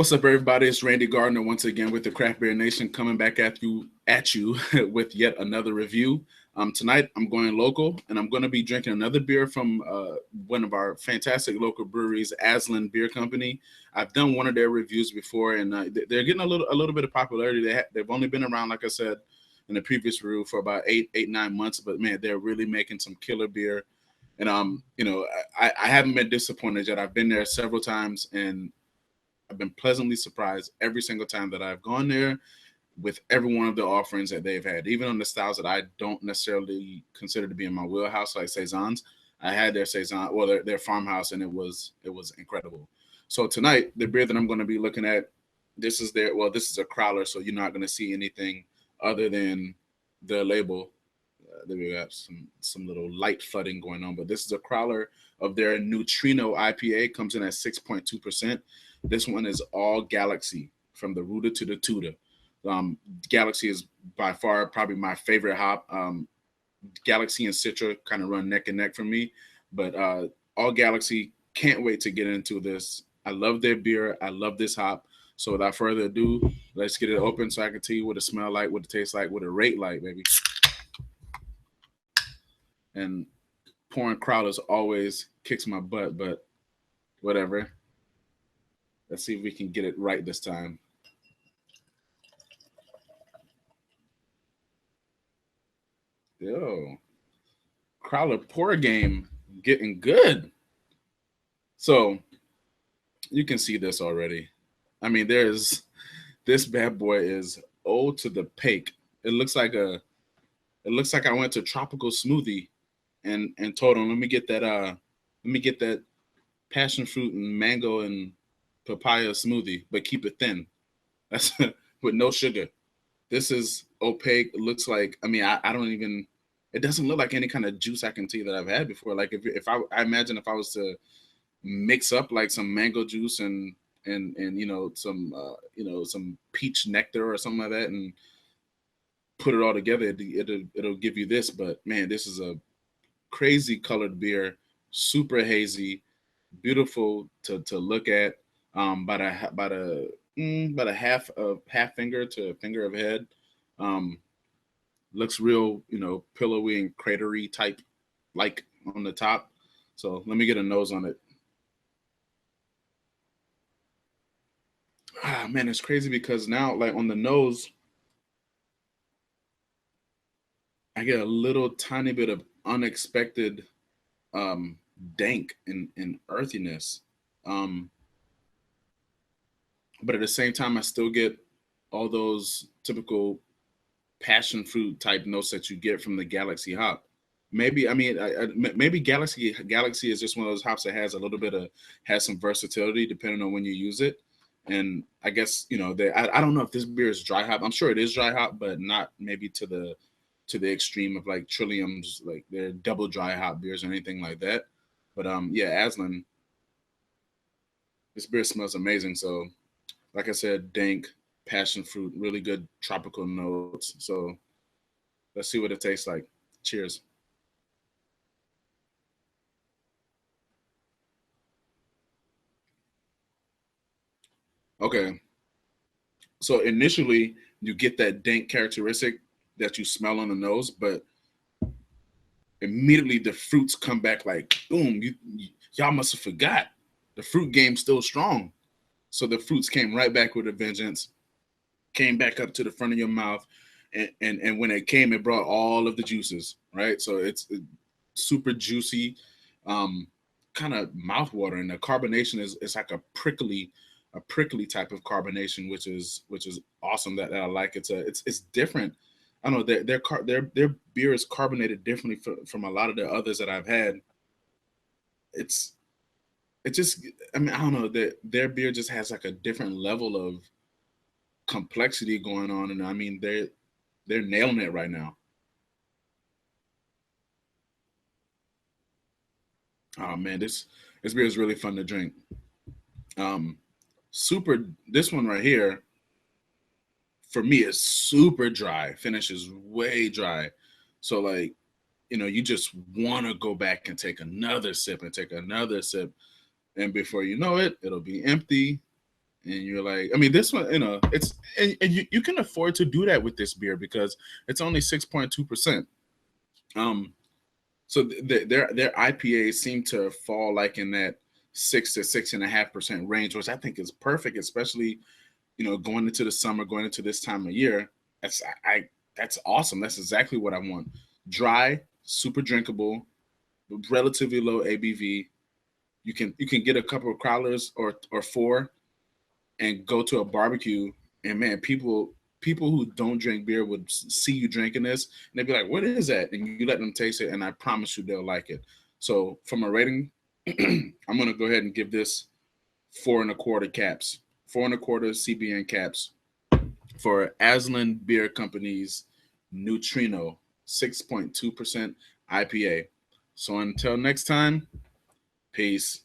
What's up, everybody? It's Randy Gardner once again with the Craft Beer Nation, coming back at you with yet another review. Tonight I'm going local, and I'm going to be drinking another beer from one of our fantastic local breweries, Aslin Beer Company. I've done one of their reviews before, and they're getting a little bit of popularity. They've only been around, like I said in the previous review, for about 9 months, but man, they're really making some killer beer. And I haven't been disappointed yet. I've been there several times, and I've been pleasantly surprised every single time that I've gone there with every one of the offerings that they've had, even on the styles that I don't necessarily consider to be in my wheelhouse, like saisons. I had their saison, well, their farmhouse, and it was incredible. So tonight, the beer that I'm going to be looking at, this is a crowler, so you're not going to see anything other than the label. There we got some little light flooding going on, but this is a crowler of their Neutrino IPA. Comes in at 6.2%. This one is all Galaxy from the rooter to the tutor. Galaxy is by far probably my favorite hop. Galaxy and Citra kind of run neck and neck for me, but all Galaxy. Can't wait to get into this. I love their beer. I love this hop. So without further ado, let's get it open so I can tell you what it smells like, what it tastes like, what it rate like, baby. And pouring crowlers always kicks my butt, but whatever. Let's see if we can get it right this time. Yo, crowler pour game getting good. So you can see this already. I mean, there's this bad boy is old to the pake. It looks like I went to tropical smoothie and told them, let me get that passion fruit and mango and papaya smoothie, but keep it thin. That's with no sugar. This is opaque. It looks like, I don't even, it doesn't look like any kind of juice I can tell you that I've had before. Like if I imagine if I was to mix up like some mango juice and some peach nectar or something like that and put it all together, it'll give you this. But man, this is a crazy colored beer, super hazy, beautiful to look at. About a half finger to a finger of head. Um, Looks real, pillowy and cratery type, like on the top. So let me get a nose on it. Ah, man, it's crazy because now, like on the nose, I get a little tiny bit of unexpected um, dank and earthiness. Um, but at the same time, I still get all those typical passion fruit type notes that you get from the Galaxy hop. Maybe maybe Galaxy is just one of those hops that has a little bit of has some versatility depending on when you use it. And I guess I don't know if this beer is dry hop. I'm sure it is dry hop, but not maybe to the extreme of like Trillium's, like their double dry hop beers or anything like that. But yeah, Aslin, this beer smells amazing. So like I said, dank, passion fruit, really good tropical notes. So let's see what it tastes like. Cheers. Okay. So initially you get that dank characteristic that you smell on the nose, but immediately the fruits come back like boom. Y'all must have forgot the fruit game's still strong. So the fruits came right back with a vengeance, came back up to the front of your mouth, and when it came, it brought all of the juices, right? So it's super juicy, um, kind of mouthwatering. The carbonation is like a prickly type of carbonation, which is awesome. That I like. It's different. I don't know their beer is carbonated differently from a lot of the others that I've had. It's it just I don't know that their beer just has like a different level of complexity going on, and I mean they're nailing it right now. Oh man, this beer is really fun to drink. Um, super. This one right here for me is super dry. Finishes way dry. So like you just want to go back and take another sip and take another sip, and before you know it, it'll be empty. and you're like, I mean, this one, it's and you can afford to do that with this beer because it's only 6.2%. Um, so their IPAs seem to fall like in that 6 to 6.5% range, which I think is perfect, especially going into the summer, going into this time of year. That's awesome. That's exactly what I want. Dry, super drinkable, relatively low ABV. You can get a couple of crowlers or four and go to a barbecue, and man, people who don't drink beer would see you drinking this and they'd be like, "What is that?" And you let them taste it, and I promise you they'll like it. So from a rating, I'm gonna go ahead and give this 4.25 caps, 4.25 CBN caps for Aslin Beer Company's Neutrino 6.2% IPA. So until next time, peace.